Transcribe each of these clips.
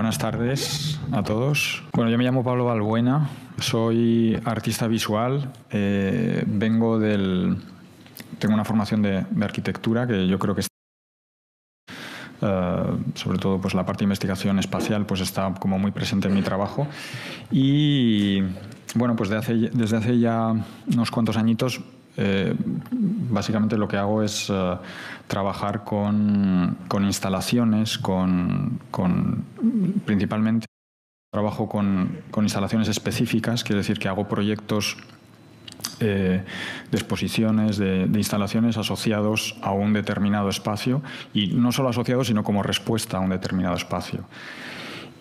Buenas tardes a todos. Bueno, yo me llamo Pablo Balbuena, soy artista visual, tengo una formación de arquitectura que yo creo que sobre todo pues la parte de investigación espacial pues está como muy presente en mi trabajo y bueno, pues desde hace ya unos cuantos añitos básicamente lo que hago es trabajar con instalaciones, principalmente trabajo con instalaciones específicas, quiere decir que hago proyectos de exposiciones, de instalaciones asociados a un determinado espacio y no solo asociados, sino como respuesta a un determinado espacio.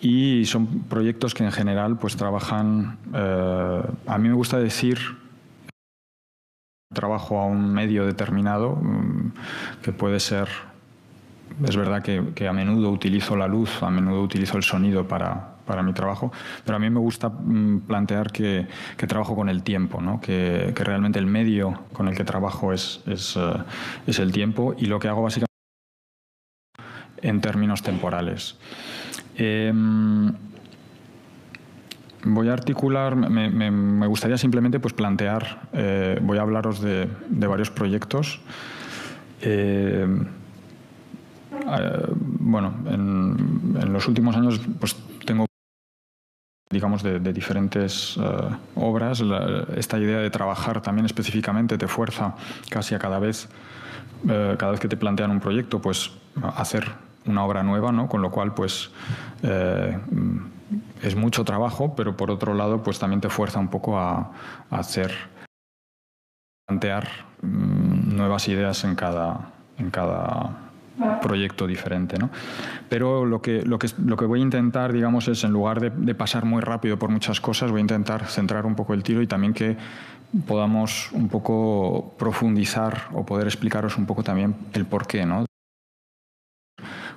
Y son proyectos que en general pues trabajan, a mí me gusta decir, trabajo a un medio determinado, que puede ser, es verdad que a menudo utilizo la luz, a menudo utilizo el sonido para mi trabajo, pero a mí me gusta plantear que trabajo con el tiempo, ¿no? que realmente el medio con el que trabajo es el tiempo y lo que hago básicamente en términos temporales. Voy a articular, me gustaría simplemente pues plantear, voy a hablaros de varios proyectos. Bueno, en los últimos años pues tengo, digamos, de diferentes obras. Esta idea de trabajar también específicamente te fuerza casi a cada vez que te plantean un proyecto, pues hacer una obra nueva, ¿no? Con lo cual, pues es mucho trabajo, pero por otro lado, pues también te fuerza un poco a plantear nuevas ideas en cada proyecto diferente, ¿no? Pero lo que voy a intentar, digamos, es en lugar de pasar muy rápido por muchas cosas, voy a intentar centrar un poco el tiro y también que podamos un poco profundizar o poder explicaros un poco también el porqué, ¿no?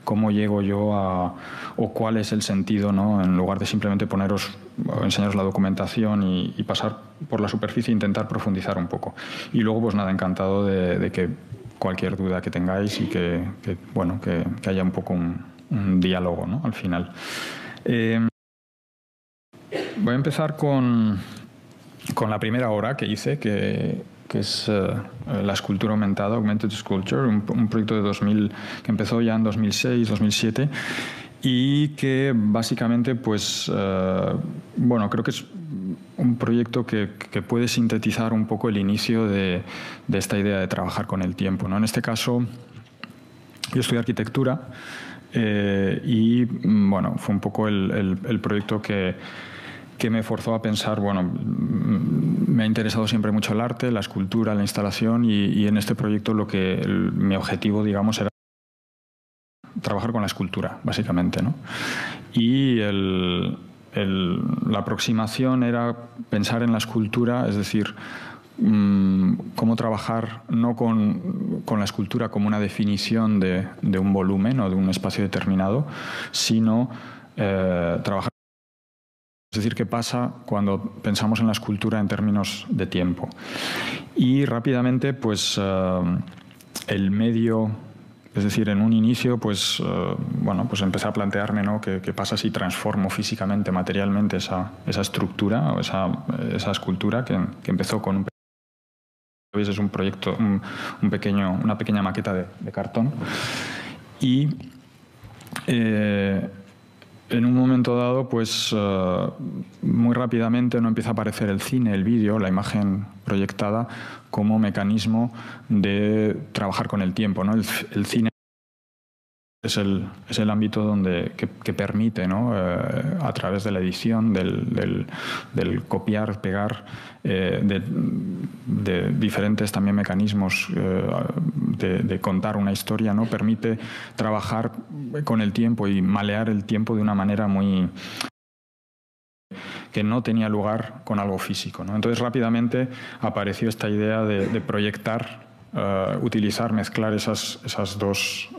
Cómo llego yo o cuál es el sentido, ¿no? En lugar de simplemente enseñaros la documentación y pasar por la superficie e intentar profundizar un poco. Y luego, pues nada, encantado de que cualquier duda que tengáis y que haya un poco un diálogo, ¿no? Al final. Voy a empezar con la primera obra que hice, que es la escultura aumentada, Augmented Sculpture, un proyecto que empezó ya en 2006, 2007 y que básicamente, pues, bueno, creo que es un proyecto que puede sintetizar un poco el inicio de esta idea de trabajar con el tiempo, ¿no? En este caso, yo estudié arquitectura y, bueno, fue un poco el proyecto que me forzó a pensar, bueno, me ha interesado siempre mucho el arte, la escultura, la instalación y en este proyecto mi objetivo, digamos, era trabajar con la escultura, básicamente, ¿no? Y la aproximación era pensar en la escultura, es decir, cómo trabajar no con la escultura como una definición de un volumen o de un espacio determinado, sino trabajar. Es decir, qué pasa cuando pensamos en la escultura en términos de tiempo. Y rápidamente, pues, el medio, es decir, en un inicio, pues, bueno, pues empecé a plantearme, ¿no? ¿Qué pasa si transformo físicamente, materialmente esa estructura o esa escultura que empezó con es un proyecto, una pequeña maqueta de cartón. Y en un momento dado, pues muy rápidamente no empieza a aparecer el cine, el vídeo, la imagen proyectada como mecanismo de trabajar con el tiempo, ¿no? El cine es el ámbito que permite, ¿no? A través de la edición, del copiar, pegar, de diferentes también mecanismos de contar una historia, ¿no? Permite trabajar con el tiempo y malear el tiempo de una manera que no tenía lugar con algo físico, ¿no? Entonces rápidamente apareció esta idea de proyectar, utilizar, mezclar esas dos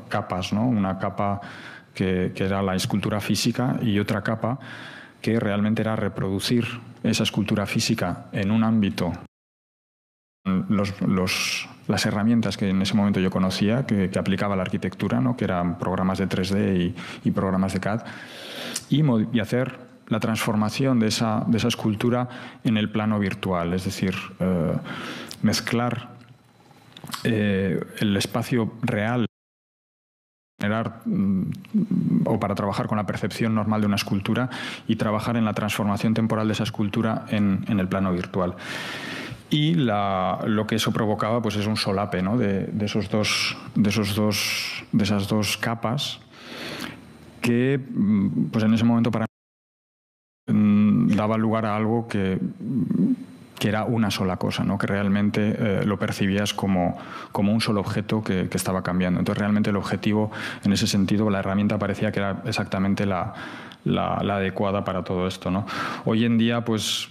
capas, ¿no? Una capa que era la escultura física y otra capa que realmente era reproducir esa escultura física en un ámbito las herramientas que en ese momento yo conocía, que aplicaba a la arquitectura, ¿no? Que eran programas de 3D y programas de CAD, y hacer la transformación de esa escultura en el plano virtual, es decir, mezclar el espacio real o para trabajar con la percepción normal de una escultura y trabajar en la transformación temporal de esa escultura en el plano virtual. Y lo que eso provocaba pues es un solape, ¿no? de esas dos capas que pues en ese momento para mí daba lugar a algo que era una sola cosa, ¿no? Que realmente lo percibías como un solo objeto que estaba cambiando. Entonces realmente el objetivo, en ese sentido, la herramienta parecía que era exactamente la adecuada para todo esto, ¿no? Hoy en día pues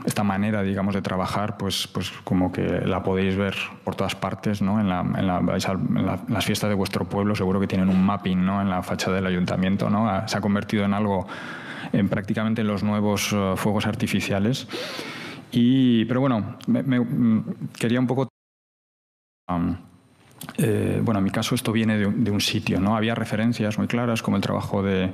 esta manera, digamos, de trabajar, pues como que la podéis ver por todas partes, ¿no? En las fiestas de vuestro pueblo seguro que tienen un mapping, ¿no? En la fachada del ayuntamiento, ¿no? Se ha convertido en algo, prácticamente en los nuevos fuegos artificiales. Pero bueno, quería un poco... bueno, en mi caso esto viene de un sitio, ¿no? Había referencias muy claras, como el trabajo de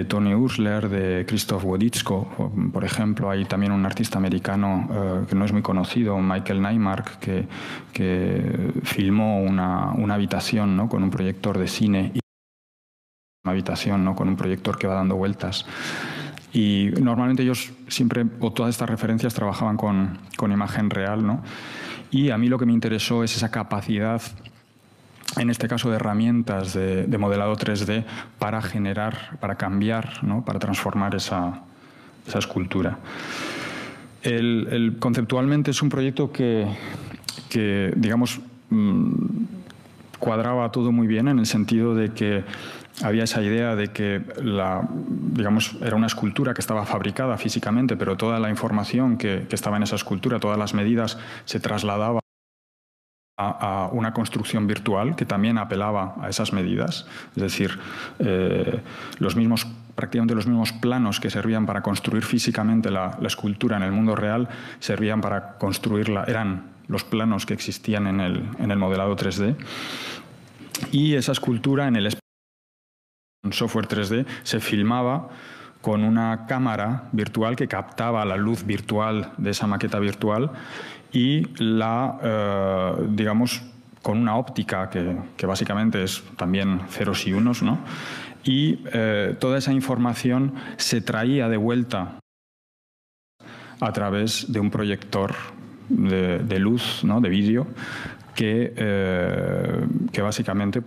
Tony Ursler, de Krzysztof Wodiczko, por ejemplo. Hay también un artista americano que no es muy conocido, Michael Neimark, que filmó una habitación, ¿no? Con un proyector de cine, y una habitación, ¿no? Con un proyector que va dando vueltas. Y normalmente ellos siempre, o todas estas referencias, trabajaban con imagen real, ¿no? Y a mí lo que me interesó es esa capacidad, en este caso de herramientas de modelado 3D, para generar, para cambiar, ¿no? Para transformar esa escultura. Conceptualmente es un proyecto que digamos, cuadraba todo muy bien, en el sentido de que había esa idea de que digamos, era una escultura que estaba fabricada físicamente, pero toda la información que estaba en esa escultura, todas las medidas, se trasladaba a una construcción virtual que también apelaba a esas medidas. Es decir, prácticamente los mismos planos que servían para construir físicamente la escultura en el mundo real, servían para construirla, eran los planos que existían en el modelado 3D. Y esa escultura en el software 3D se filmaba con una cámara virtual que captaba la luz virtual de esa maqueta virtual y digamos, con una óptica que básicamente es también ceros y unos, ¿no? Y toda esa información se traía de vuelta a través de un proyector de luz, ¿no? De vídeo, que básicamente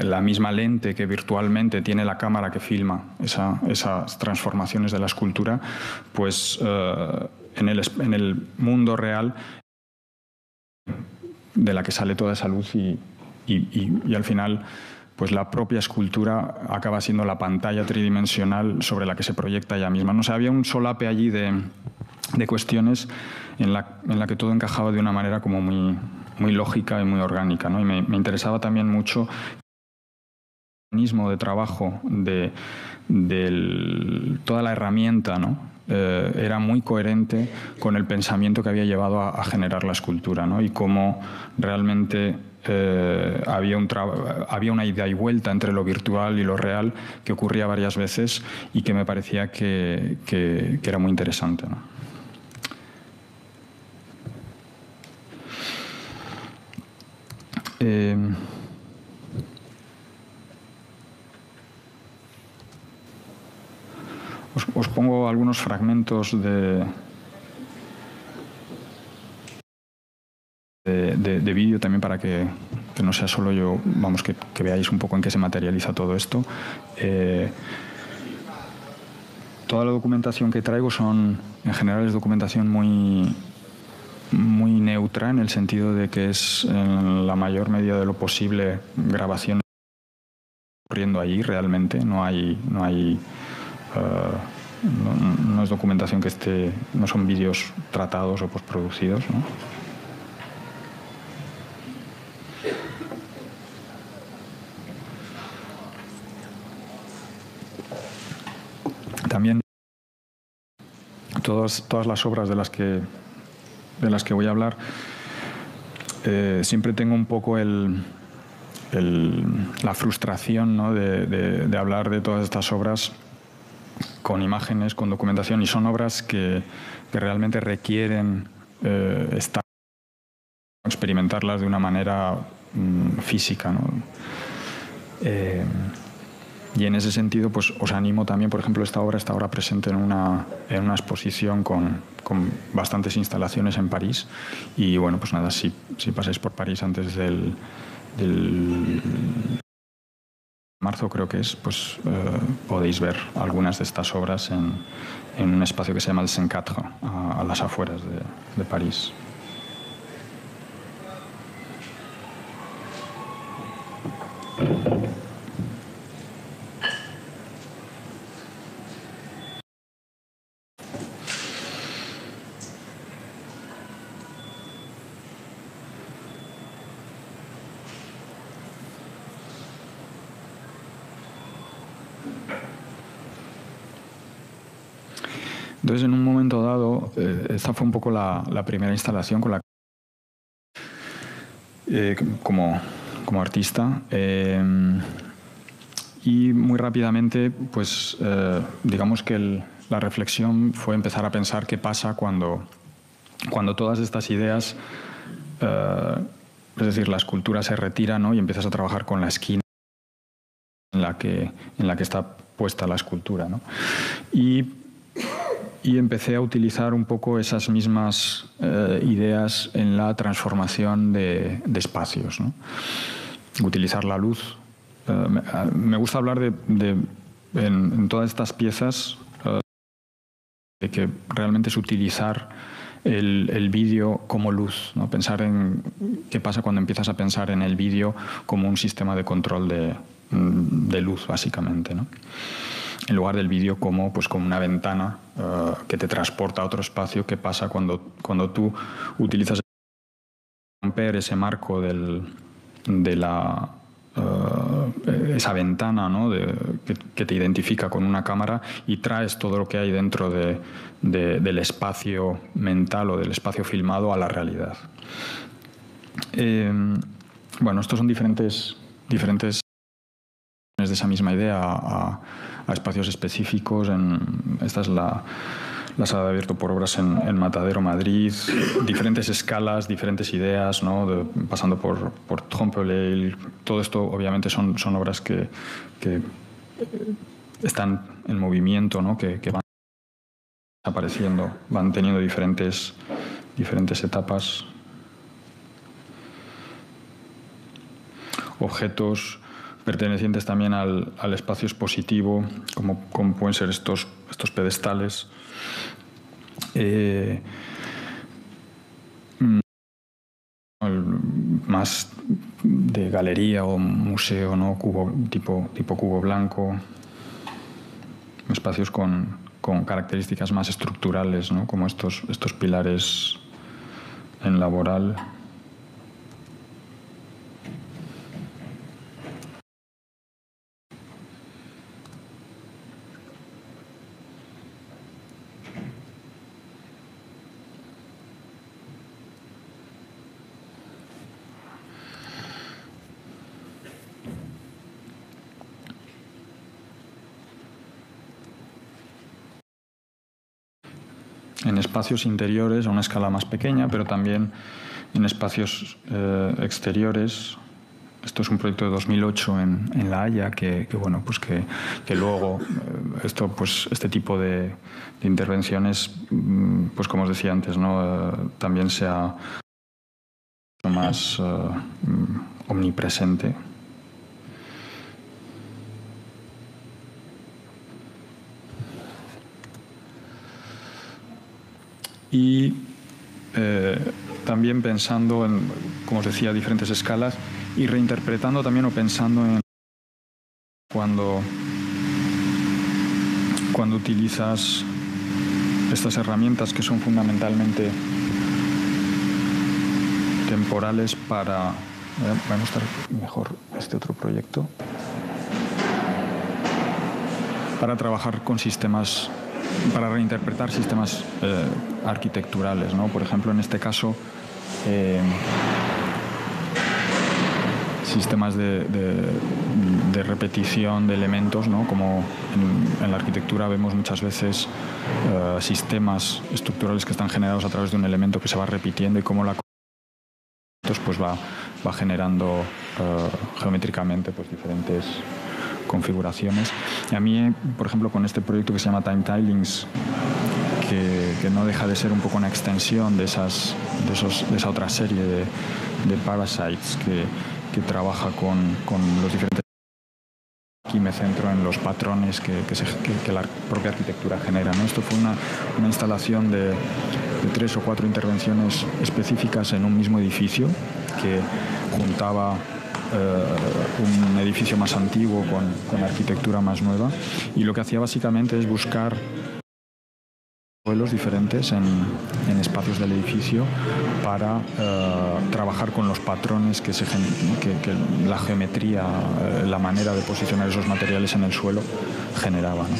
la misma lente que virtualmente tiene la cámara que filma esas transformaciones de la escultura, pues en el mundo real, de la que sale toda esa luz y al final pues la propia escultura acaba siendo la pantalla tridimensional sobre la que se proyecta ella misma. No sé, había un solape allí de cuestiones en la que todo encajaba de una manera como muy lógica y muy orgánica, ¿no? Y me interesaba también mucho el mecanismo de trabajo de toda la herramienta, ¿no? Era muy coherente con el pensamiento que había llevado a generar la escultura, ¿no? Y cómo realmente había una ida y vuelta entre lo virtual y lo real que ocurría varias veces y que me parecía que era muy interesante, ¿no? Os pongo algunos fragmentos de vídeo también para que no sea solo yo, vamos, que veáis un poco en qué se materializa todo esto. Toda la documentación que traigo en general es documentación muy neutra, en el sentido de que es en la mayor medida de lo posible grabaciones ocurriendo allí realmente, no es documentación no son vídeos tratados o postproducidos, ¿no? También todas las obras de las que voy a hablar, siempre tengo un poco la frustración, ¿no?, de hablar de todas estas obras con imágenes, con documentación, y son obras que realmente requieren experimentarlas de una manera física, ¿no? Y en ese sentido, pues os animo también, por ejemplo, esta obra está ahora presente en una exposición con bastantes instalaciones en París. Y bueno, pues nada, si pasáis por París antes del marzo, creo que es, pues podéis ver algunas de estas obras en un espacio que se llama el Saint-Quatre, a las afueras de París. Entonces, en un momento dado, esta fue un poco la primera instalación con la como artista, y muy rápidamente, pues digamos que la reflexión fue empezar a pensar qué pasa cuando todas estas ideas, es decir, la escultura se retira, ¿no?, y empiezas a trabajar con la esquina en la que está puesta la escultura, ¿no? Y empecé a utilizar un poco esas mismas ideas en la transformación de espacios, ¿no? Utilizar la luz. Me gusta hablar en todas estas piezas de que realmente es utilizar el vídeo como luz, ¿no? Pensar en qué pasa cuando empiezas a pensar en el vídeo como un sistema de control de luz, básicamente, ¿no? En lugar del vídeo como una ventana que te transporta a otro espacio. ¿Qué pasa cuando tú utilizas romper ese marco de esa ventana, ¿no?, que te identifica con una cámara, y traes todo lo que hay dentro del espacio mental o del espacio filmado a la realidad? Bueno, estos son diferentes de esa misma idea a espacios específicos. Esta es la sala de abierto por obras en Matadero, Madrid. Diferentes escalas, diferentes ideas, ¿no?, pasando por Trompe-l'œil. Todo esto obviamente son obras que están en movimiento, ¿no?, que van apareciendo, van teniendo diferentes etapas. Objetos pertenecientes también al espacio expositivo, como pueden ser estos pedestales. Más de galería o museo, ¿no?, tipo cubo blanco. Espacios con características más estructurales, ¿no?, como estos pilares en Laboral. En espacios interiores a una escala más pequeña, pero también en espacios exteriores. Esto es un proyecto de 2008 en La Haya, que luego este tipo de intervenciones, pues como os decía antes, ¿no?, también sea más omnipresente. Y también pensando en, como os decía, diferentes escalas, y reinterpretando también o pensando en cuando utilizas estas herramientas que son fundamentalmente temporales para... Voy a mostrar mejor este otro proyecto. Para trabajar con sistemas reinterpretar sistemas arquitecturales, ¿no? Por ejemplo, en este caso, sistemas de repetición de elementos, ¿no? Como en la arquitectura vemos muchas veces sistemas estructurales que están generados a través de un elemento que se va repitiendo y cómo la pues va generando geométricamente pues diferentes configuraciones. Y a mí, por ejemplo, con este proyecto que se llama Time Tilings, que no deja de ser un poco una extensión de esa otra serie de Parasites que trabaja con los diferentes. Aquí me centro en los patrones que la propia arquitectura genera, ¿no? Esto fue una instalación de 3 o 4 intervenciones específicas en un mismo edificio que juntaba un edificio más antiguo con arquitectura más nueva, y lo que hacía básicamente es buscar vuelos diferentes en espacios del edificio para trabajar con los patrones que la geometría, la manera de posicionar esos materiales en el suelo generaba, ¿no?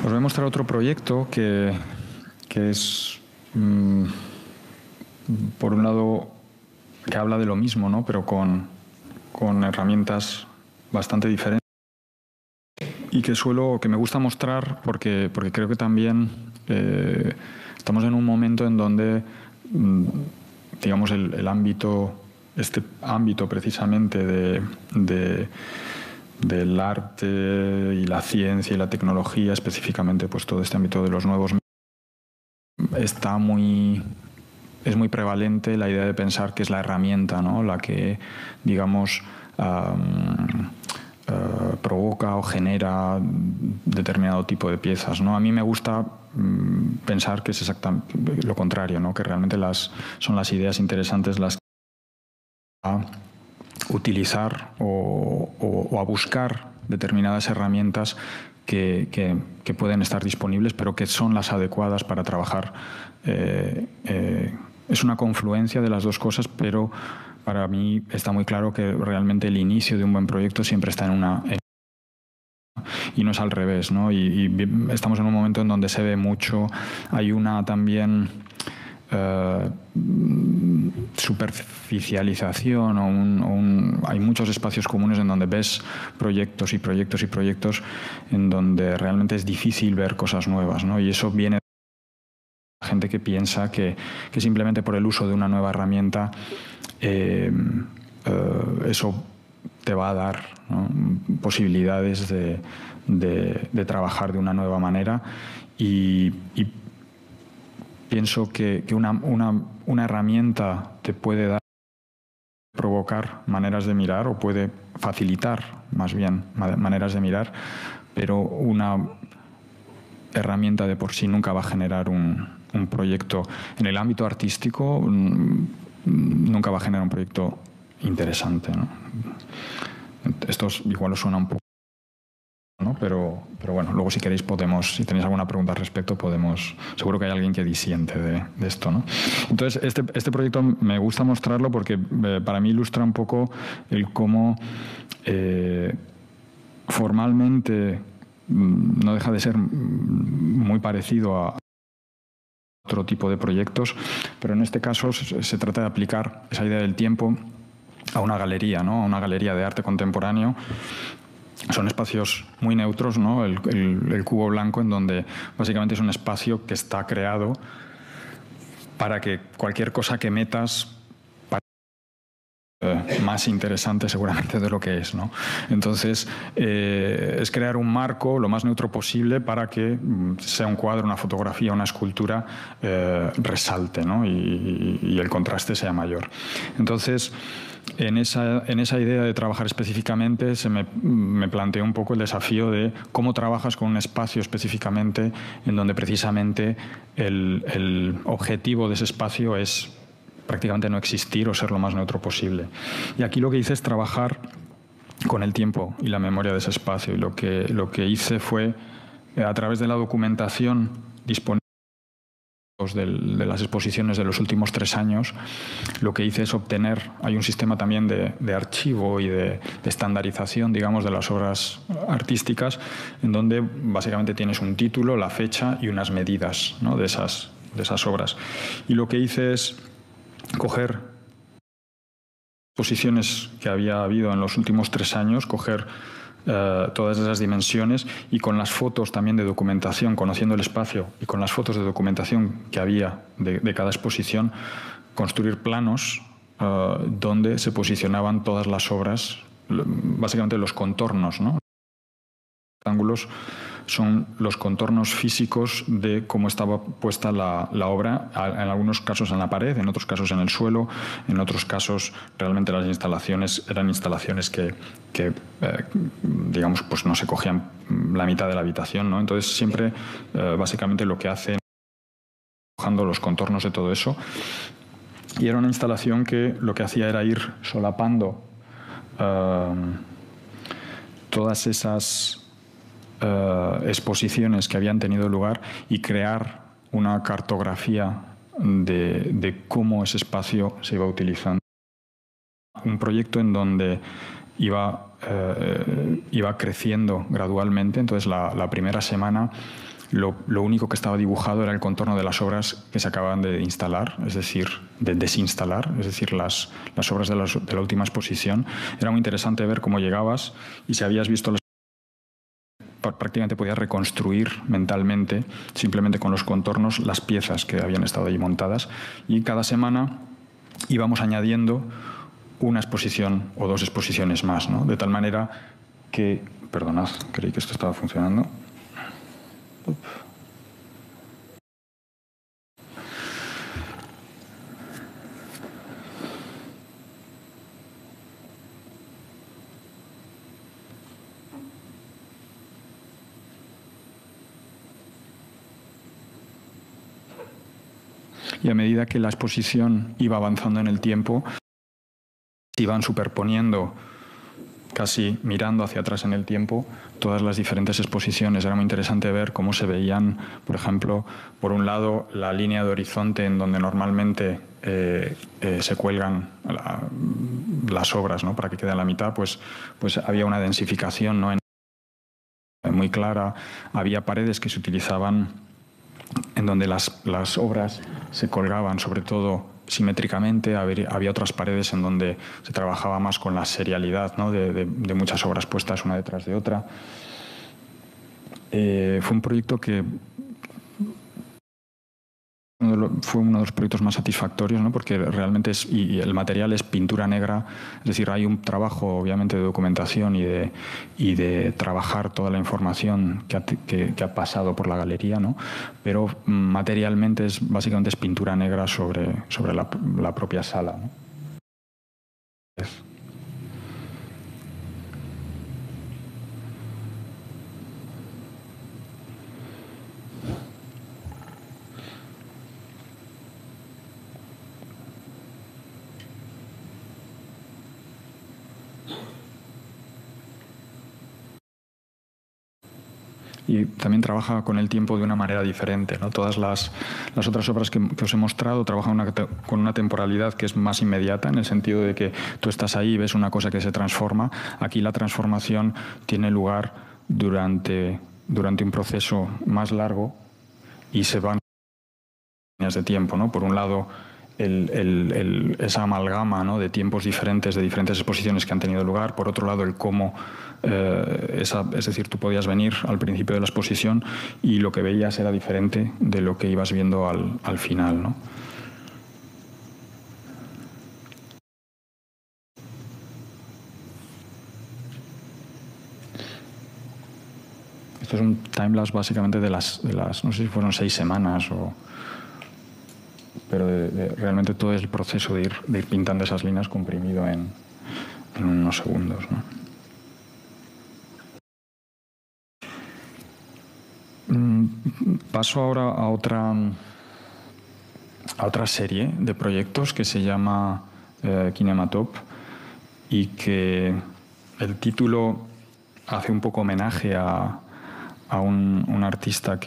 Os voy a mostrar otro proyecto que es, por un lado, que habla de lo mismo, ¿no? Pero con herramientas bastante diferentes, y que me gusta mostrar porque creo que también estamos en un momento en donde, digamos, este ámbito precisamente del arte y la ciencia y la tecnología, específicamente pues todo este ámbito de los nuevos, es muy prevalente la idea de pensar que es la herramienta, ¿no? La que, digamos, provoca o genera determinado tipo de piezas, ¿no? A mí me gusta pensar que es exactamente lo contrario, ¿no? Que realmente son las ideas interesantes las que utilizar o a buscar determinadas herramientas que pueden estar disponibles, pero que son las adecuadas para trabajar. Es una confluencia de las dos cosas, pero para mí está muy claro que realmente el inicio de un buen proyecto siempre está y no es al revés, ¿no? Y estamos en un momento en donde se ve mucho, hay una también superficialización hay muchos espacios comunes en donde ves proyectos y proyectos y proyectos en donde realmente es difícil ver cosas nuevas, ¿no? Y eso viene de gente que piensa que simplemente por el uso de una nueva herramienta eso te va a dar, ¿no? Posibilidades de trabajar de una nueva manera, y pienso que una herramienta te puede provocar maneras de mirar, o puede facilitar más bien maneras de mirar, pero una herramienta de por sí nunca va a generar un proyecto en el ámbito artístico, nunca va a generar un proyecto interesante, ¿no? Esto igual os suena un poco, ¿no? Pero bueno, luego si queréis si tenéis alguna pregunta al respecto, seguro que hay alguien que disiente de esto, ¿no? Entonces, este proyecto me gusta mostrarlo porque para mí ilustra un poco el cómo formalmente no deja de ser muy parecido a otro tipo de proyectos, pero en este caso se trata de aplicar esa idea del tiempo a una galería, ¿no? A una galería de arte contemporáneo. Son espacios muy neutros, ¿no? El cubo blanco, en donde básicamente es un espacio que está creado para que cualquier cosa que metas más interesante seguramente de lo que es, ¿no? Entonces, es crear un marco lo más neutro posible para que sea un cuadro, una fotografía, una escultura, resalte, ¿no? Y el contraste sea mayor. Entonces, en esa idea de trabajar específicamente me planteó un poco el desafío de cómo trabajas con un espacio específicamente en donde precisamente el objetivo de ese espacio es prácticamente no existir o ser lo más neutro posible. Y aquí lo que hice es trabajar con el tiempo y la memoria de ese espacio. Y lo que hice fue, a través de la documentación disponible de las exposiciones de los últimos 3 años, lo que hice es obtener, hay un sistema también de archivo y de estandarización, digamos, de las obras artísticas, en donde básicamente tienes un título, la fecha y unas medidas, ¿no? de esas obras. Y lo que hice es coger exposiciones que había habido en los últimos 3 años, coger todas esas dimensiones y con las fotos también de documentación, conociendo el espacio y con las fotos de documentación que había de cada exposición, construir planos donde se posicionaban todas las obras, básicamente los contornos, ¿no? Los ángulos son los contornos físicos de cómo estaba puesta la obra, en algunos casos en la pared, en otros casos en el suelo, en otros casos realmente las instalaciones eran instalaciones que digamos, pues no se cogían la mitad de la habitación, ¿no? Entonces siempre básicamente lo que hace dibujando los contornos de todo eso, y era una instalación que lo que hacía era ir solapando todas esas exposiciones que habían tenido lugar y crear una cartografía de cómo ese espacio se iba utilizando. Un proyecto en donde iba creciendo gradualmente. Entonces, la primera semana lo único que estaba dibujado era el contorno de las obras que se acababan de instalar, es decir, de desinstalar, es decir, las obras de la última exposición. Era muy interesante ver cómo llegabas y si habías visto las prácticamente podías reconstruir mentalmente, simplemente con los contornos, las piezas que habían estado allí montadas, y cada semana íbamos añadiendo una exposición o 2 exposiciones más, ¿no? De tal manera que, perdonad, creí que esto estaba funcionando. Y a medida que la exposición iba avanzando en el tiempo, se iban superponiendo, casi mirando hacia atrás en el tiempo, todas las diferentes exposiciones. Era muy interesante ver cómo se veían, por ejemplo, por un lado, la línea de horizonte en donde normalmente se cuelgan las obras, ¿no? Para que quede a la mitad, pues había una densificación, ¿no? Muy clara. Había paredes que se utilizaban en donde las obras se colgaban, sobre todo simétricamente. Había otras paredes en donde se trabajaba más con la serialidad, ¿no? de muchas obras puestas una detrás de otra. Fue un proyecto que fue uno de los proyectos más satisfactorios, ¿no? Porque realmente y el material es pintura negra, es decir, hay un trabajo obviamente de documentación y de trabajar toda la información que ha pasado por la galería, ¿no? Pero materialmente básicamente es pintura negra sobre la propia sala, ¿no? y también trabaja con el tiempo de una manera diferente, ¿no? Todas las otras obras que os he mostrado trabajan con una temporalidad que es más inmediata, en el sentido de que tú estás ahí y ves una cosa que se transforma. Aquí la transformación tiene lugar durante un proceso más largo y se van líneas de tiempo, ¿no? Por un lado, esa amalgama, ¿no?, de tiempos diferentes, de diferentes exposiciones que han tenido lugar. Por otro lado, el cómo, es decir, tú podías venir al principio de la exposición y lo que veías era diferente de lo que ibas viendo al final, ¿no? Esto es un timelapse básicamente de las, no sé si fueron 6 semanas pero realmente todo el proceso de ir pintando esas líneas comprimido en unos segundos, ¿no? Paso ahora a otra serie de proyectos que se llama Kinematop, y que el título hace un poco homenaje a un artista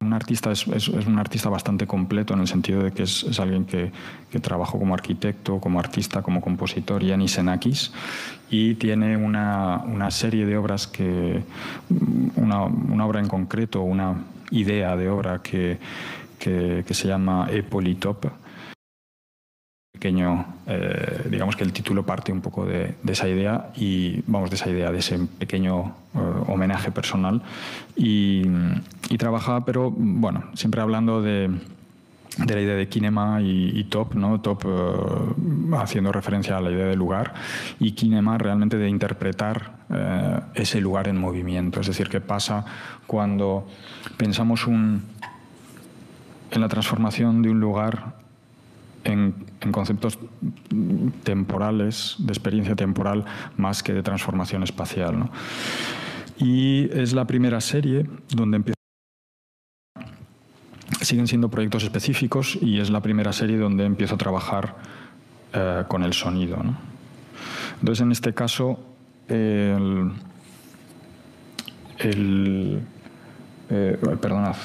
un artista es un artista bastante completo, en el sentido de que es alguien que trabajó como arquitecto, como artista, como compositor, Yannis Xenakis, y tiene una serie de obras una obra en concreto, una idea de obra que se llama Epolitop. Pequeño, digamos que el título parte un poco de esa idea, de ese pequeño homenaje personal, y trabaja, pero bueno, siempre hablando de la idea de kinema y top, ¿no? Top haciendo referencia a la idea de lugar, y kinema realmente de interpretar ese lugar en movimiento. Es decir, qué pasa cuando pensamos en la transformación de un lugar en conceptos temporales, de experiencia temporal, más que de transformación espacial, ¿no? Y es la primera serie donde empieza. Siguen siendo proyectos específicos, y es la primera serie donde empiezo a trabajar con el sonido, ¿no? Entonces, en este caso, perdonad.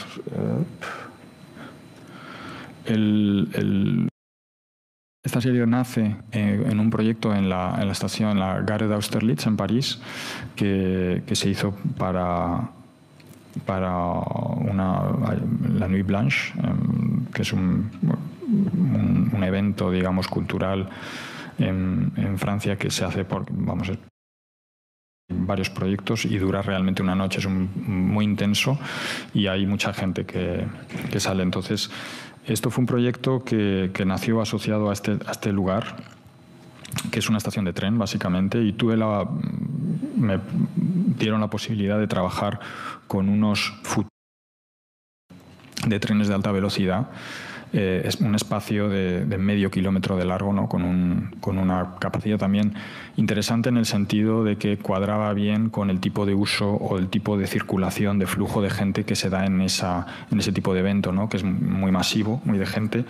Esta serie nace en un proyecto en la estación, en la Gare d'Austerlitz, en París, que se hizo para la Nuit Blanche, que es un evento, digamos, cultural en Francia, que se hace por varios proyectos, y dura realmente una noche. Es muy intenso y hay mucha gente que sale. Entonces, esto fue un proyecto que nació asociado a este lugar, que es una estación de tren, básicamente, y me dieron la posibilidad de trabajar con unos de trenes de alta velocidad. Es un espacio de medio kilómetro de largo, ¿no? Con una capacidad también interesante, en el sentido de que cuadraba bien con el tipo de uso o el tipo de circulación, de flujo de gente que se da en ese tipo de evento, ¿no? Que es muy masivo, muy de gente.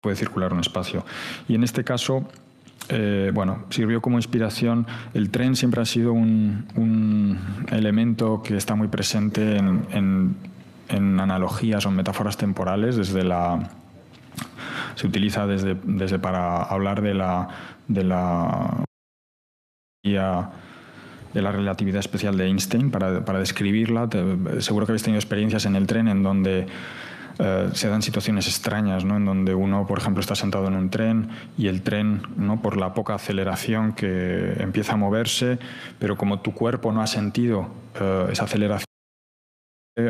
Puede circular un espacio. Y en este caso, sirvió como inspiración. El tren siempre ha sido un elemento que está muy presente en analogías o metáforas temporales. Se utiliza desde para hablar de la relatividad especial de Einstein, para describirla. Seguro que habéis tenido experiencias en el tren en donde se dan situaciones extrañas, ¿no? En donde uno, por ejemplo, está sentado en un tren y el tren, ¿no?, por la poca aceleración que empieza a moverse, pero como tu cuerpo no ha sentido esa aceleración,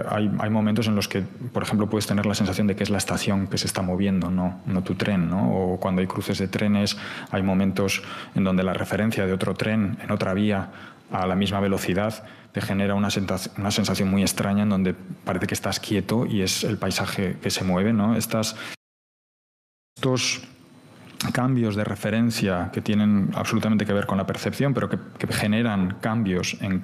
hay momentos en los que, por ejemplo, puedes tener la sensación de que es la estación que se está moviendo, no tu tren, ¿no? O cuando hay cruces de trenes, hay momentos en donde la referencia de otro tren en otra vía a la misma velocidad te genera una sensación muy extraña, en donde parece que estás quieto y es el paisaje que se mueve, ¿no? Estos cambios de referencia que tienen absolutamente que ver con la percepción, pero que generan cambios en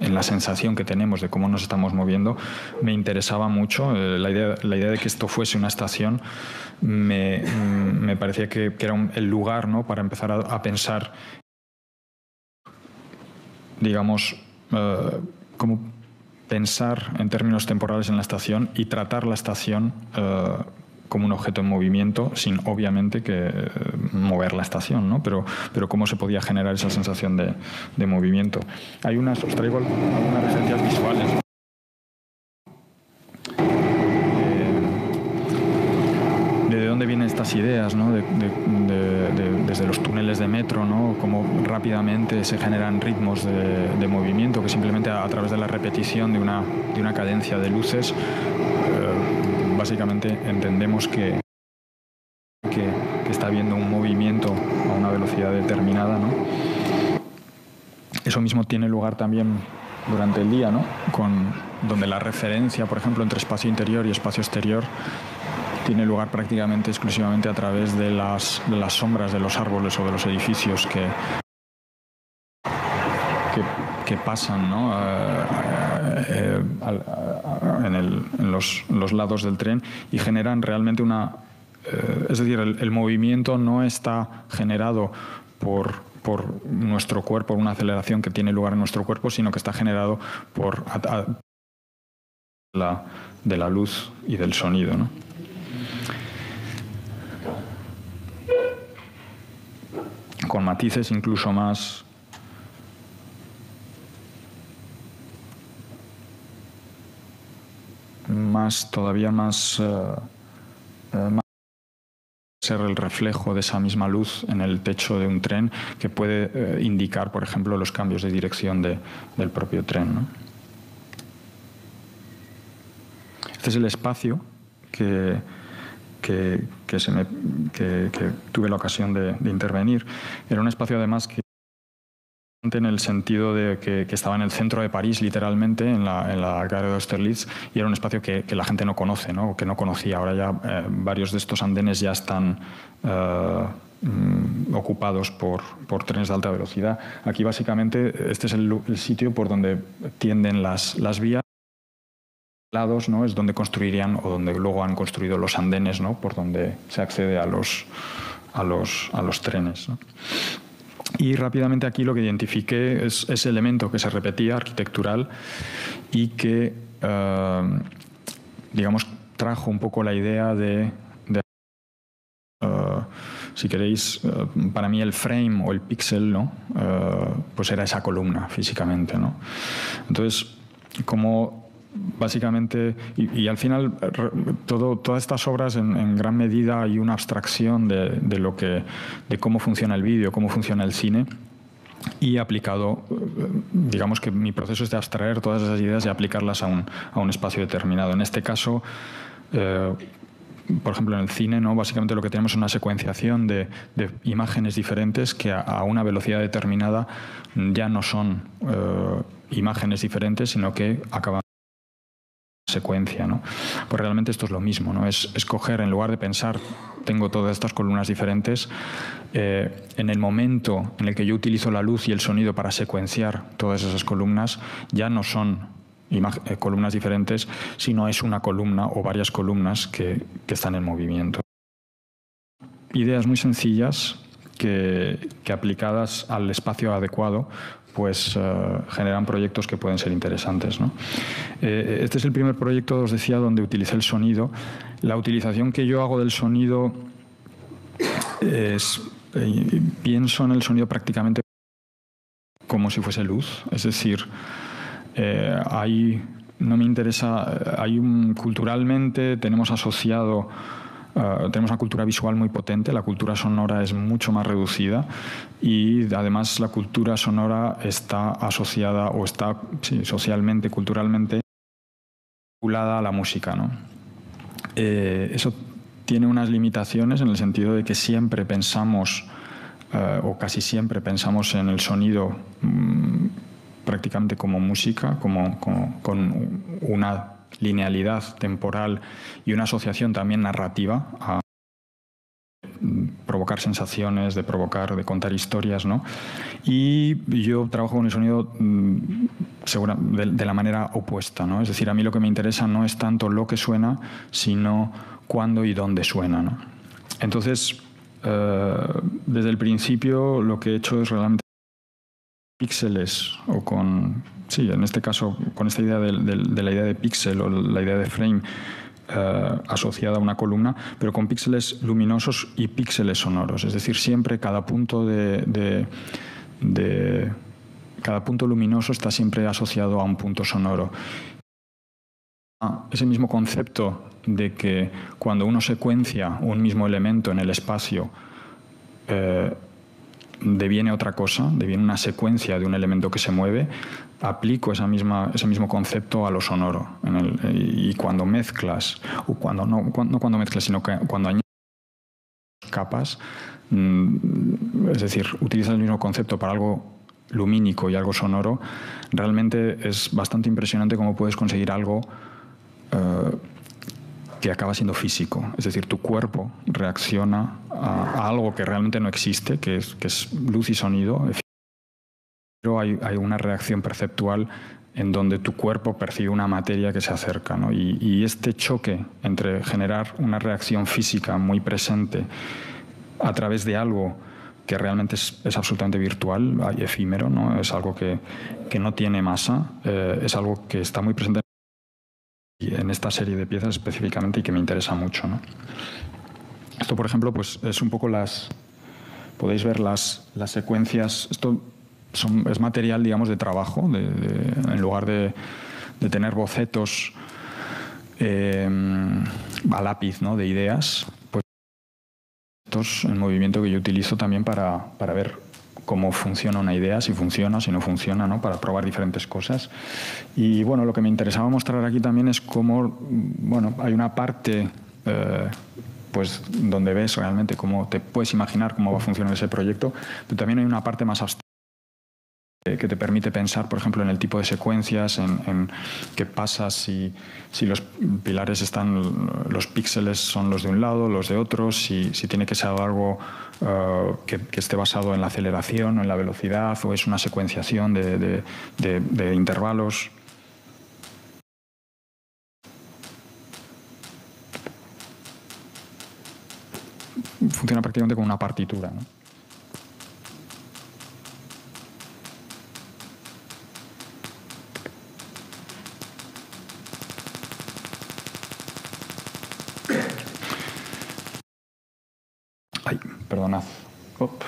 la sensación que tenemos de cómo nos estamos moviendo, me interesaba mucho. La idea de que esto fuese una estación me parecía que era el lugar, ¿no?, para empezar a pensar digamos, cómo pensar en términos temporales en la estación y tratar la estación como un objeto en movimiento, sin obviamente que mover la estación, ¿no? Pero cómo se podía generar esa sensación de movimiento. Os traigo algunas referencias visuales. ¿De dónde vienen estas ideas, ¿no? Desde los túneles de metro, ¿no? Cómo rápidamente se generan ritmos de movimiento que simplemente a través de la repetición de una cadencia de luces básicamente entendemos que está habiendo un movimiento a una velocidad determinada, ¿no? Eso mismo tiene lugar también durante el día, ¿no? Donde la referencia, por ejemplo, entre espacio interior y espacio exterior tiene lugar prácticamente exclusivamente a través de las sombras de los árboles o de los edificios que pasan, ¿no? en los lados del tren y generan realmente es decir, el movimiento no está generado por nuestro cuerpo, una aceleración que tiene lugar en nuestro cuerpo, sino que está generado por de la luz y del sonido, ¿no? Con matices incluso más todavía más ser el reflejo de esa misma luz en el techo de un tren que puede indicar, por ejemplo, los cambios de dirección del propio tren, ¿no? Este es el espacio que tuve la ocasión de intervenir. Era un espacio además que en el sentido de que estaba en el centro de París, literalmente, en la Gare d'Austerlitz, y era un espacio que la gente no conoce, ¿no? O que no conocía. Ahora ya varios de estos andenes ya están ocupados por trenes de alta velocidad. Aquí, básicamente, este es el sitio por donde tienden las vías. Lados, ¿no? Es donde construirían o donde luego han construido los andenes, ¿no? Por donde se accede a los trenes, ¿no? Y rápidamente aquí lo que identifiqué es ese elemento que se repetía, arquitectural, y que, digamos, trajo un poco la idea si queréis, para mí el frame o el píxel, ¿no? Pues era esa columna físicamente, ¿no? Entonces, como básicamente, y al final todas estas obras en gran medida hay una abstracción de cómo funciona el vídeo, cómo funciona el cine, y aplicado, digamos que mi proceso es de abstraer todas esas ideas y aplicarlas a un espacio determinado. En este caso, por ejemplo, en el cine, ¿no? Básicamente lo que tenemos es una secuenciación de imágenes diferentes que a una velocidad determinada ya no son imágenes diferentes, sino que acaban secuencia, ¿no? Pues realmente esto es lo mismo, ¿no? Es escoger, en lugar de pensar, tengo todas estas columnas diferentes, en el momento en el que yo utilizo la luz y el sonido para secuenciar todas esas columnas, ya no son columnas diferentes, sino es una columna o varias columnas que están en movimiento. Ideas muy sencillas que aplicadas al espacio adecuado pues generan proyectos que pueden ser interesantes, ¿no? Este es el primer proyecto, os decía, donde utilicé el sonido. La utilización que yo hago del sonido pienso en el sonido prácticamente como si fuese luz, es decir, no me interesa, culturalmente tenemos asociado, tenemos una cultura visual muy potente, la cultura sonora es mucho más reducida y además la cultura sonora está asociada o está socialmente, culturalmente vinculada a la música, ¿no? Eso tiene unas limitaciones en el sentido de que siempre pensamos o casi siempre pensamos en el sonido prácticamente como música, con una linealidad temporal y una asociación también narrativa a provocar sensaciones, de contar historias, ¿no? Y yo trabajo con el sonido de la manera opuesta, ¿no? Es decir, a mí lo que me interesa no es tanto lo que suena, sino cuándo y dónde suena, ¿no? Entonces, desde el principio lo que he hecho es realmente píxeles o con, sí, en este caso, con esta idea de la idea de píxel o la idea de frame asociada a una columna, pero con píxeles luminosos y píxeles sonoros. Es decir, siempre cada punto cada punto luminoso está siempre asociado a un punto sonoro. Ese mismo concepto de que cuando uno secuencia un mismo elemento en el espacio, deviene otra cosa, deviene una secuencia de un elemento que se mueve, aplico ese mismo concepto a lo sonoro. Y cuando mezclas, o cuando no cuando mezclas, sino que cuando añades capas, es decir, utilizas el mismo concepto para algo lumínico y algo sonoro, realmente es bastante impresionante cómo puedes conseguir algo que acaba siendo físico. Es decir, tu cuerpo reacciona a algo que realmente no existe, que es luz y sonido, pero hay una reacción perceptual en donde tu cuerpo percibe una materia que se acerca, ¿no? Y este choque entre generar una reacción física muy presente a través de algo que realmente es absolutamente virtual y efímero, ¿no? Es algo que no tiene masa, es algo que está muy presente en esta serie de piezas específicamente y que me interesa mucho, ¿no? Esto, por ejemplo, pues es un poco podéis ver las secuencias. Esto es material, digamos, de trabajo, en lugar de tener bocetos a lápiz, ¿no?, de ideas, pues estos en movimiento que yo utilizo también para ver cómo funciona una idea, si funciona, si no funciona, ¿no?, para probar diferentes cosas. Y bueno, lo que me interesaba mostrar aquí también es cómo, bueno, hay una parte pues donde ves realmente cómo te puedes imaginar cómo va a funcionar ese proyecto, pero también hay una parte más abstracta que te permite pensar, por ejemplo, en el tipo de secuencias, en qué pasa si los pilares los píxeles son los de un lado, los de otro, si tiene que ser algo que esté basado en la aceleración o en la velocidad, o es una secuenciación de intervalos. Funciona prácticamente como una partitura, ¿no? Ay, perdonad. Op.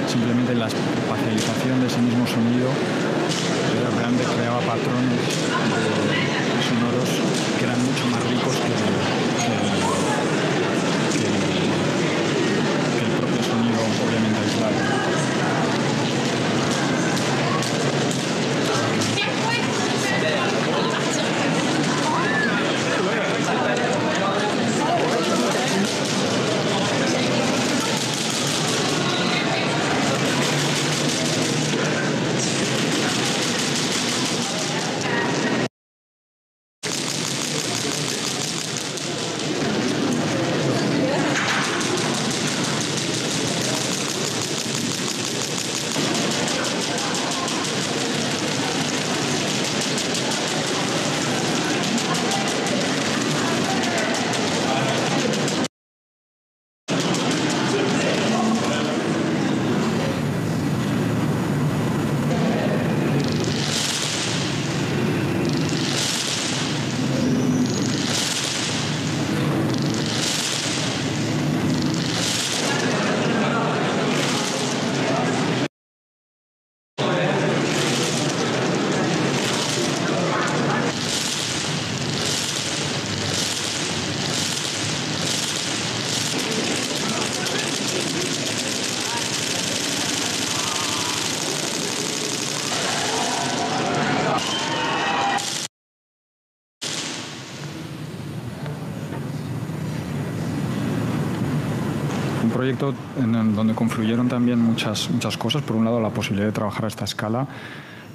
Simplemente la espacialización de ese mismo sonido realmente creaba patrones sonoros que eran mucho más ricos que el propio sonido obviamente aislado. un proyecto donde confluyeron también muchas cosas. Por un lado, la posibilidad de trabajar a esta escala.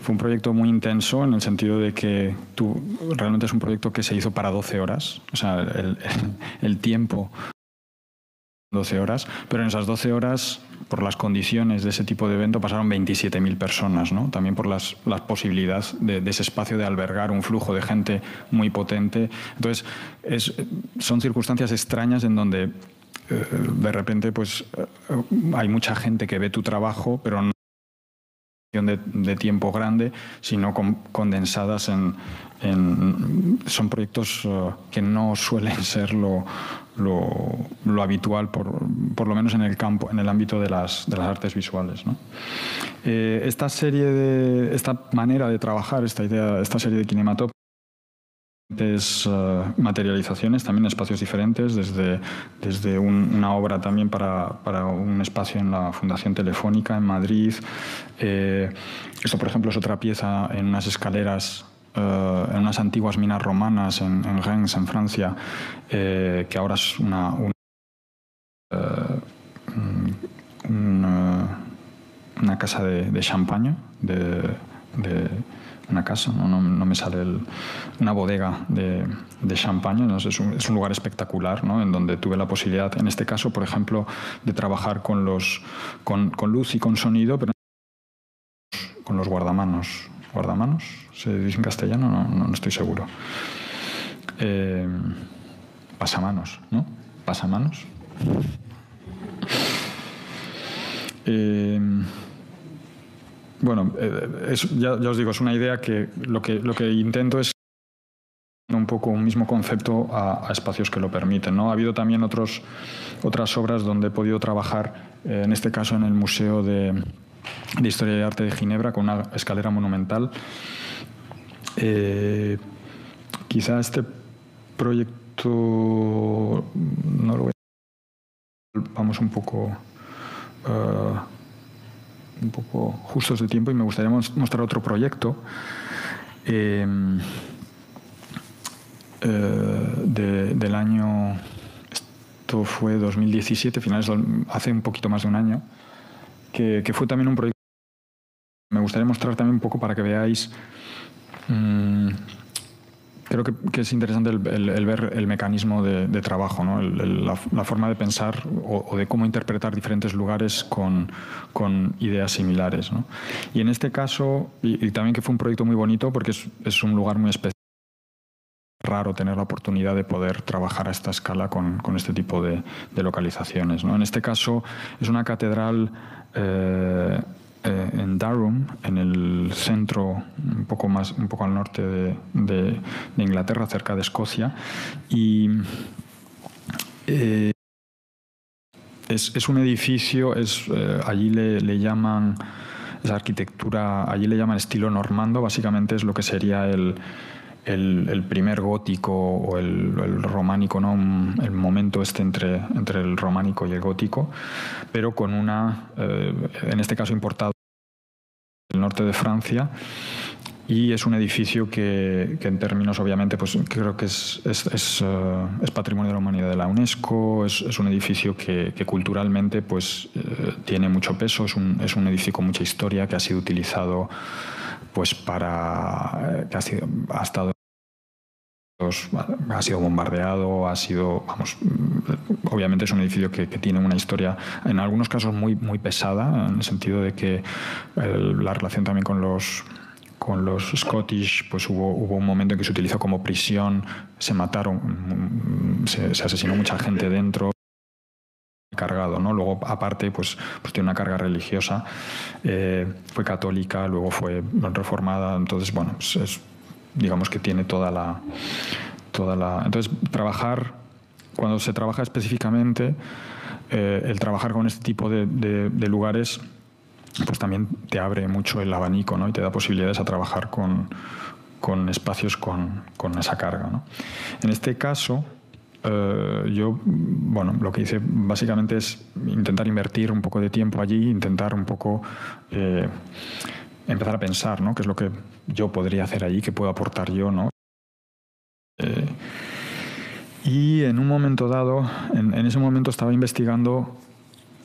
Fue un proyecto muy intenso en el sentido de que realmente es un proyecto que se hizo para 12 horas. O sea, el tiempo 12 horas, pero en esas 12 horas, por las condiciones de ese tipo de evento, pasaron 27.000 personas, ¿no? También por las posibilidades de ese espacio de albergar un flujo de gente muy potente. Entonces, son circunstancias extrañas en donde de repente pues, hay mucha gente que ve tu trabajo, pero no de tiempo grande, sino condensadas son proyectos que no suelen ser lo habitual, por lo menos en el campo, en el ámbito de las artes visuales, ¿no? Esta manera de trabajar, esta serie de Kinematop, materializaciones, también espacios diferentes, desde una obra también para un espacio en la Fundación Telefónica en Madrid. Esto, por ejemplo, es otra pieza en unas escaleras, en unas antiguas minas romanas en Reims, en Francia, que ahora es una casa de champaña, una casa, no me sale una bodega de champaña. ¿No? Es un lugar espectacular, ¿no? En donde tuve la posibilidad, en este caso, por ejemplo, de trabajar con luz y con sonido, pero con los guardamanos. ¿Guardamanos? ¿Se dice en castellano? No estoy seguro. Pasamanos, ¿no? Pasamanos. Bueno, ya os digo, es una idea que lo que intento es un poco un mismo concepto a espacios que lo permiten, ¿no? Ha habido también otras obras donde he podido trabajar, en este caso en el Museo de Historia y Arte de Ginebra, con una escalera monumental. Quizá este proyecto no lo voy a... Vamos un poco justos de tiempo, y me gustaría mostrar otro proyecto del año, esto fue 2017, hace un poquito más de un año, que fue también un proyecto que me gustaría mostrar también un poco para que veáis. Creo que es interesante el ver el mecanismo de trabajo, ¿no? La forma de pensar o de cómo interpretar diferentes lugares con ideas similares, ¿no? Y en este caso, y también que fue un proyecto muy bonito porque es un lugar muy especial. Raro tener la oportunidad de poder trabajar a esta escala con este tipo de localizaciones, ¿no? En este caso es una catedral en Durham, en el centro, un poco al norte de Inglaterra, cerca de Escocia, y es un edificio, allí le llaman, esa arquitectura, allí le llaman estilo normando. Básicamente es lo que sería el primer gótico o el románico, ¿no? El momento entre el románico y el gótico, pero con en este caso importado del norte de Francia, y es un edificio que en términos, obviamente, pues creo que es Patrimonio de la Humanidad de la UNESCO. Es un edificio que culturalmente pues tiene mucho peso. Es un edificio con mucha historia, que ha sido utilizado pues ha sido bombardeado, obviamente es un edificio que tiene una historia, en algunos casos muy, muy pesada, en el sentido de que la relación también con los Scottish, pues hubo un momento en que se utilizó como prisión, se mataron, se asesinó mucha gente dentro, cargado, ¿no? Luego, aparte, pues tiene una carga religiosa, fue católica, luego fue reformada, entonces, bueno, pues digamos que tiene toda la... Entonces, cuando se trabaja específicamente, el trabajar con este tipo de lugares, pues también te abre mucho el abanico, ¿no? Y te da posibilidades a trabajar con espacios con esa carga, ¿no? En este caso, yo, bueno, lo que hice básicamente es intentar invertir un poco de tiempo allí, intentar un poco empezar a pensar, ¿no? ¿Qué es lo que yo podría hacer allí? ¿Qué puedo aportar yo, ¿no? Y en un momento dado, en ese momento estaba investigando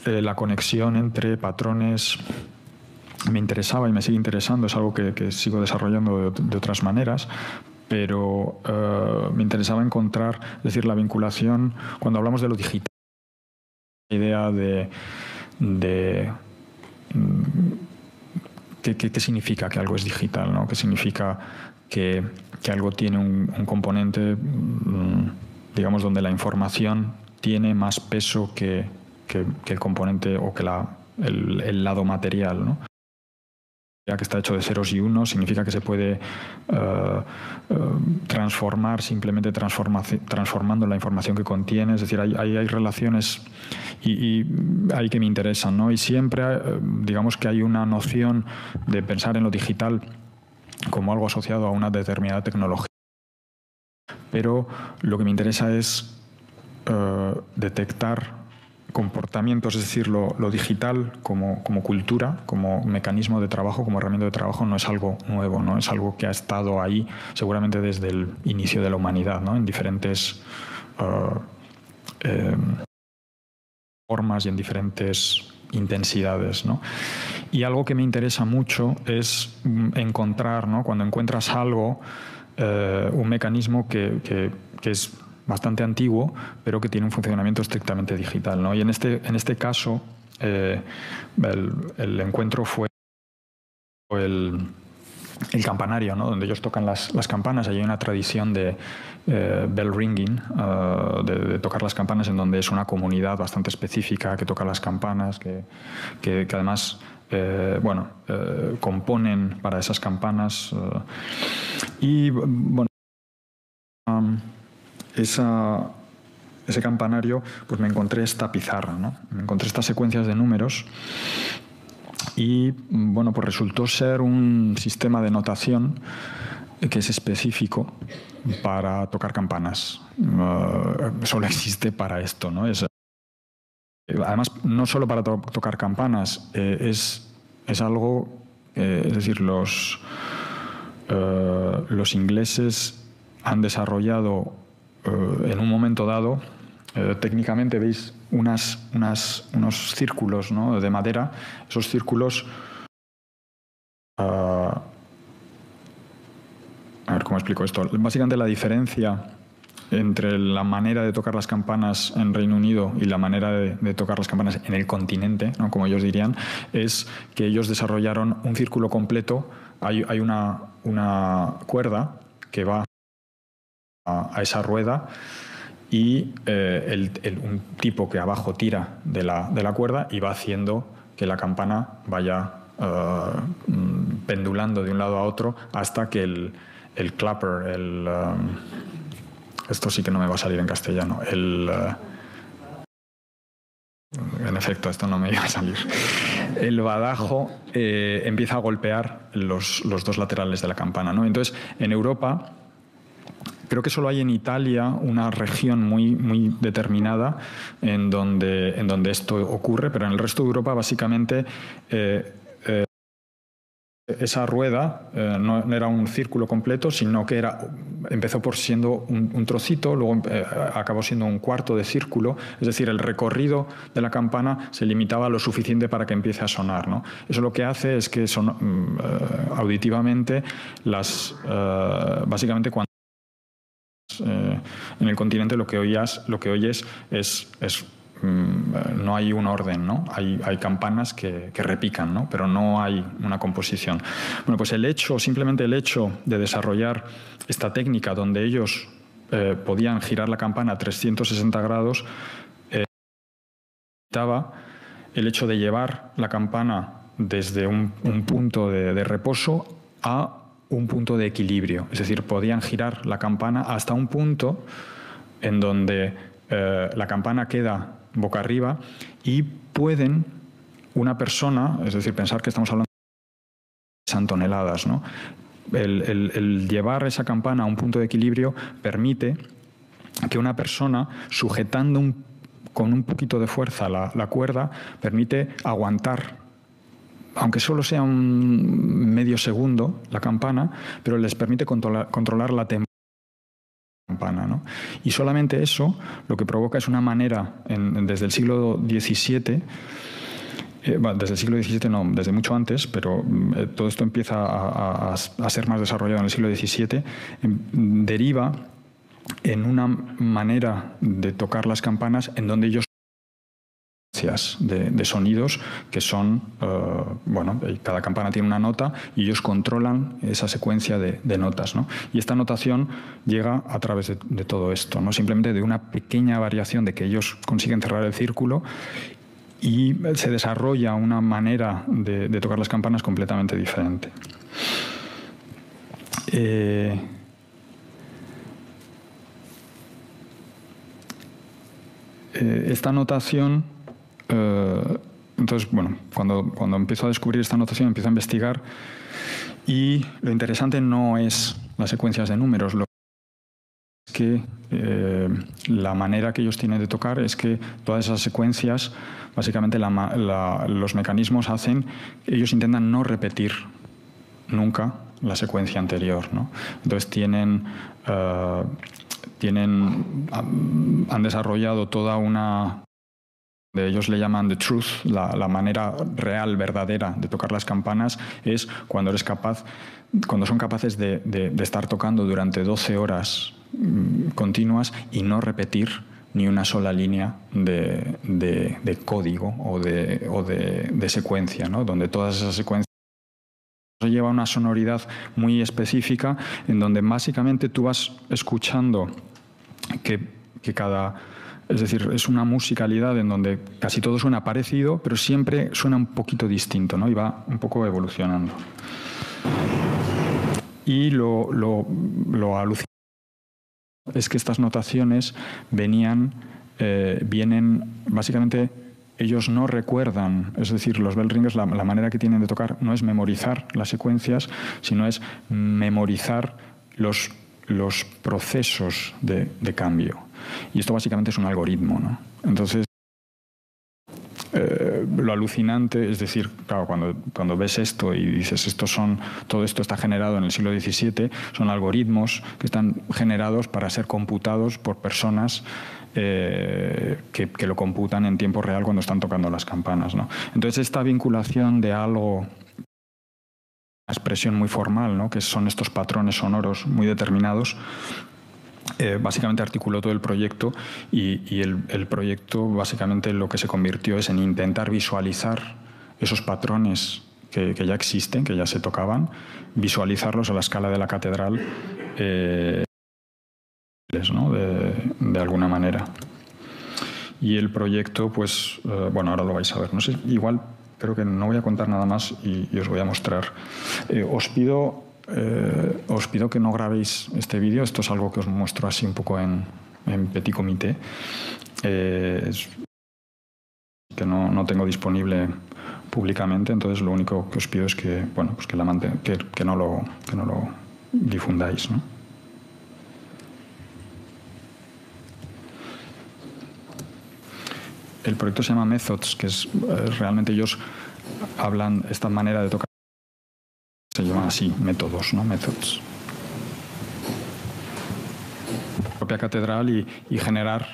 la conexión entre patrones. Me interesaba y me sigue interesando, es algo que sigo desarrollando de otras maneras, pero me interesaba encontrar, es decir, la vinculación, cuando hablamos de lo digital, la idea de qué significa que algo es digital, ¿no? ¿Qué significa que algo tiene un componente, digamos, donde la información tiene más peso que el componente o que el lado material, ¿no? Ya que está hecho de ceros y unos, significa que se puede transformar simplemente transformando la información que contiene. Es decir, hay relaciones y hay que me interesan, ¿no? Y siempre, digamos que hay una noción de pensar en lo digital como algo asociado a una determinada tecnología. Pero lo que me interesa es detectar comportamientos, es decir, lo digital como cultura, como mecanismo de trabajo, como herramienta de trabajo, no es algo nuevo, ¿no? Es algo que ha estado ahí seguramente desde el inicio de la humanidad, ¿no? En diferentes formas y en diferentes intensidades, ¿no? Y algo que me interesa mucho es encontrar, ¿no? Cuando encuentras algo, un mecanismo que es bastante antiguo, pero que tiene un funcionamiento estrictamente digital, ¿no? Y en este caso, el encuentro fue el campanario, ¿no? Donde ellos tocan las campanas. Hay una tradición de bell ringing, de tocar las campanas, en donde es una comunidad bastante específica que toca las campanas, que además componen para esas campanas. Y bueno, ese campanario, pues me encontré esta pizarra, ¿no? Me encontré estas secuencias de números y, bueno, pues resultó ser un sistema de notación que es específico para tocar campanas. Solo existe para esto, ¿no? Además, no solo para tocar campanas, es algo, es decir, los ingleses han desarrollado en un momento dado, técnicamente veis unos círculos, ¿no? De madera. Esos círculos, a ver cómo explico esto. Básicamente la diferencia entre la manera de tocar las campanas en Reino Unido y la manera de tocar las campanas en el continente, ¿no? Como ellos dirían, es que ellos desarrollaron un círculo completo. Hay una cuerda que va a esa rueda y un tipo que abajo tira de la cuerda y va haciendo que la campana vaya pendulando de un lado a otro hasta que el clapper, esto sí que no me va a salir en castellano, en efecto, esto no me iba a salir. El badajo empieza a golpear los dos laterales de la campana, ¿no? Entonces, en Europa, creo que solo hay en Italia una región muy determinada en donde esto ocurre, pero en el resto de Europa, básicamente, esa rueda no era un círculo completo, sino que empezó por siendo un trocito, luego acabó siendo un cuarto de círculo, es decir, el recorrido de la campana se limitaba lo suficiente para que empiece a sonar, ¿no? Eso lo que hace es que auditivamente básicamente cuando en el continente lo que oyes es no hay un orden, ¿no? Hay campanas que repican, ¿no? Pero no hay una composición. Bueno, pues simplemente el hecho de desarrollar esta técnica donde ellos podían girar la campana a 360 grados evitaba el hecho de llevar la campana desde un punto de reposo a un punto de equilibrio. Es decir, podían girar la campana hasta un punto en donde la campana queda boca arriba y una persona, es decir, pensar que estamos hablando de toneladas, ¿no? El llevar esa campana a un punto de equilibrio permite que una persona, sujetando con un poquito de fuerza la cuerda, permite aguantar, aunque solo sea un medio segundo, la campana, pero les permite controlar la temperatura campana, ¿no? Y solamente eso lo que provoca es una manera, desde el siglo XVII, desde el siglo XVII no, desde mucho antes, pero todo esto empieza a ser más desarrollado en el siglo XVII, deriva en una manera de tocar las campanas en donde ellos de sonidos que son, bueno, cada campana tiene una nota y ellos controlan esa secuencia de notas, ¿no? Y esta notación llega a través de todo esto, ¿no? Simplemente de una pequeña variación de que ellos consiguen cerrar el círculo y se desarrolla una manera de tocar las campanas completamente diferente. Esta notación, entonces, bueno, cuando empiezo a descubrir esta notación, empiezo a investigar y lo interesante no es las secuencias de números, lo que la manera que ellos tienen de tocar es que todas esas secuencias, básicamente los mecanismos hacen, ellos intentan no repetir nunca la secuencia anterior, ¿no? Entonces han desarrollado toda una... Ellos le llaman the truth, la manera real, verdadera de tocar las campanas es cuando son capaces de estar tocando durante 12 horas continuas y no repetir ni una sola línea de código o de secuencia, ¿no? Donde todas esas secuencias lleva una sonoridad muy específica en donde básicamente tú vas escuchando que cada... Es decir, es una musicalidad en donde casi todo suena parecido, pero siempre suena un poquito distinto, ¿no? Y va un poco evolucionando. Y lo alucinante es que estas notaciones vienen, básicamente, ellos no recuerdan, es decir, los bell ringers, la manera que tienen de tocar no es memorizar las secuencias, sino es memorizar los procesos de cambio. Y esto básicamente es un algoritmo, ¿no? Entonces, lo alucinante, es decir, claro, cuando ves esto y dices, todo esto está generado en el siglo XVII, son algoritmos que están generados para ser computados por personas que lo computan en tiempo real cuando están tocando las campanas, ¿no? Entonces, esta vinculación de algo, una expresión muy formal, ¿no? Que son estos patrones sonoros muy determinados, básicamente articuló todo el proyecto y el proyecto básicamente lo que se convirtió es en intentar visualizar esos patrones que ya existen, que ya se tocaban, visualizarlos a la escala de la catedral, ¿no? de alguna manera. Y el proyecto, pues, bueno, ahora lo vais a ver. No sé, igual creo que no voy a contar nada más y os voy a mostrar. Os pido que no grabéis este vídeo. Esto es algo que os muestro así un poco en petit comité. Que no tengo disponible públicamente, entonces lo único que os pido es que, bueno, pues que no lo difundáis, ¿no? El proyecto se llama Methods, que es realmente ellos hablan esta manera de tocar. Se llaman así, métodos, ¿no? Methods. Propia catedral y generar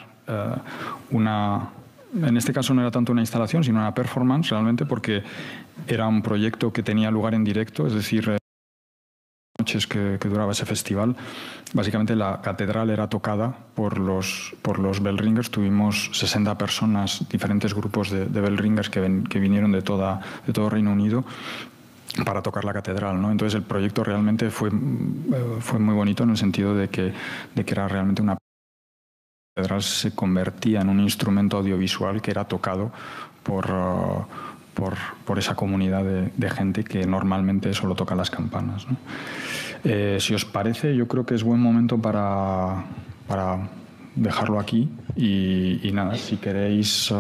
en este caso no era tanto una instalación, sino una performance realmente, porque era un proyecto que tenía lugar en directo, es decir, noches que duraba ese festival. Básicamente la catedral era tocada por los bell ringers. Tuvimos 60 personas, diferentes grupos de bell ringers que vinieron de todo Reino Unido para tocar la catedral, ¿no? Entonces el proyecto realmente fue muy bonito en el sentido de que era realmente una catedral, se convertía en un instrumento audiovisual que era tocado por esa comunidad de gente que normalmente solo toca las campanas, ¿no? Si os parece, yo creo que es buen momento para dejarlo aquí y nada, si queréis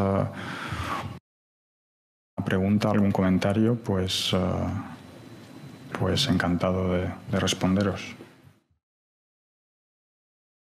pregunta, algún comentario, pues encantado de responderos.